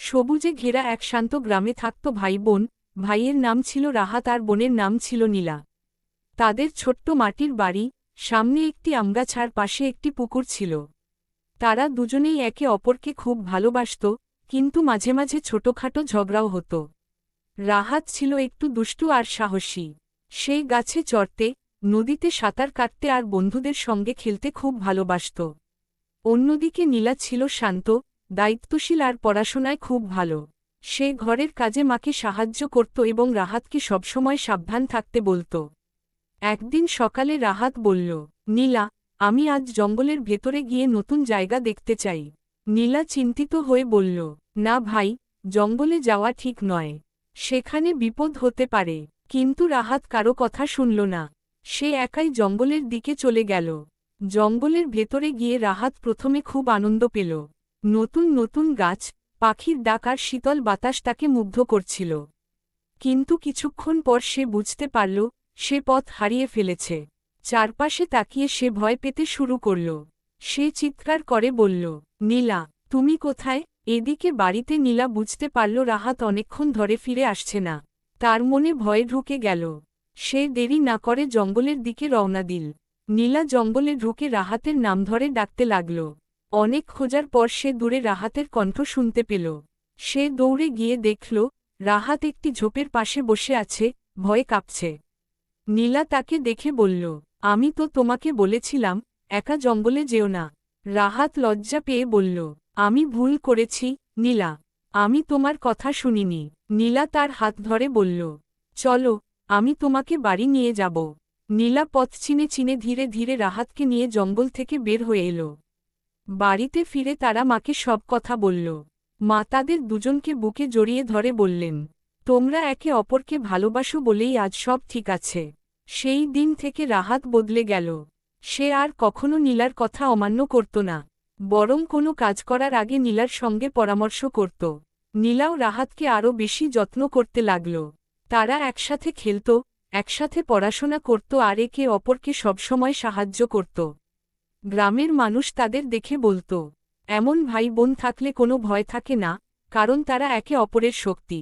সবুজে ঘেরা এক শান্ত গ্রামে থাকত ভাই বোন। ভাইয়ের নাম ছিল রাহাত আর বোনের নাম ছিল নীলা। তাদের ছোট্ট মাটির বাড়ি, সামনে একটি আমগাছার পাশে একটি পুকুর ছিল। তারা দুজনেই একে অপরকে খুব ভালোবাসত, কিন্তু মাঝে মাঝে ছোটখাটো ঝগড়াও হতো। রাহাত ছিল একটু দুষ্টু আর সাহসী। সে গাছে চড়তে, নদীতে সাঁতার কাটতে আর বন্ধুদের সঙ্গে খেলতে খুব ভালোবাসত। অন্যদিকে নীলা ছিল শান্ত, দায়িত্বশীল আর পড়াশোনায় খুব ভালো। সে ঘরের কাজে মাকে সাহায্য করত এবং রাহাতকে সবসময় সাবধান থাকতে বলত। একদিন সকালে রাহাত বলল, নীলা, আমি আজ জঙ্গলের ভেতরে গিয়ে নতুন জায়গা দেখতে চাই। নীলা চিন্তিত হয়ে বলল, না ভাই, জঙ্গলে যাওয়া ঠিক নয়। সেখানে বিপদ হতে পারে। কিন্তু রাহাত কারো কথা শুনল না। সে একাই জঙ্গলের দিকে চলে গেল। জঙ্গলের ভেতরে গিয়ে রাহাত প্রথমে খুব আনন্দ পেল। নতুন নতুন গাছ, পাখির ডাক আর শীতল বাতাস তাকে মুগ্ধ করছিল। কিন্তু কিছুক্ষণ পর সে বুঝতে পারল, সে পথ হারিয়ে ফেলেছে। চারপাশে তাকিয়ে সে ভয় পেতে শুরু করল। সে চিৎকার করে বলল, নীলা, তুমি কোথায়? এদিকে বাড়িতে নীলা বুঝতে পারল রাহাত অনেকক্ষণ ধরে ফিরে আসছে না। তার মনে ভয় ঢুকে গেল। সে দেরি না করে জঙ্গলের দিকে রওনা দিল। নীলা জঙ্গলে ঢুকে রাহাতের নাম ধরে ডাকতে লাগল। অনেক খোঁজার পর সে দূরে রাহাতের কণ্ঠ শুনতে পেল। সে দৌড়ে গিয়ে দেখল, রাহাত একটি ঝোপের পাশে বসে আছে, ভয়ে কাঁপছে। নীলা তাকে দেখে বলল, আমি তো তোমাকে বলেছিলাম, একা জঙ্গলে যেও না। রাহাত লজ্জা পেয়ে বলল, আমি ভুল করেছি, নীলা। আমি তোমার কথা শুনিনি। নীলা তার হাত ধরে বলল, চলো, আমি তোমাকে বাড়ি নিয়ে যাব। নীলা পথ চিনে চিনে ধীরে ধীরে রাহাতকে নিয়ে জঙ্গল থেকে বের হয়ে এলো। বাড়িতে ফিরে তারা মাকে সব কথা বলল। মা তাদের দুজনকে বুকে জড়িয়ে ধরে বললেন, তোমরা একে অপরকে ভালোবাসো বলেই আজ সব ঠিক আছে। সেই দিন থেকে রাহাত বদলে গেল। সে আর কখনো নীলার কথা অমান্য করত না, বরং কোনো কাজ করার আগে নীলার সঙ্গে পরামর্শ করত। নীলাও রাহাতকে আরও বেশি যত্ন করতে লাগল। তারা একসাথে খেলত, একসাথে পড়াশোনা করত আর একে অপরকে সবসময় সাহায্য করত। গ্রামের মানুষ তাদের দেখে বলত, এমন ভাই বোন থাকলে কোনো ভয় থাকে না, কারণ তারা একে অপরের শক্তি।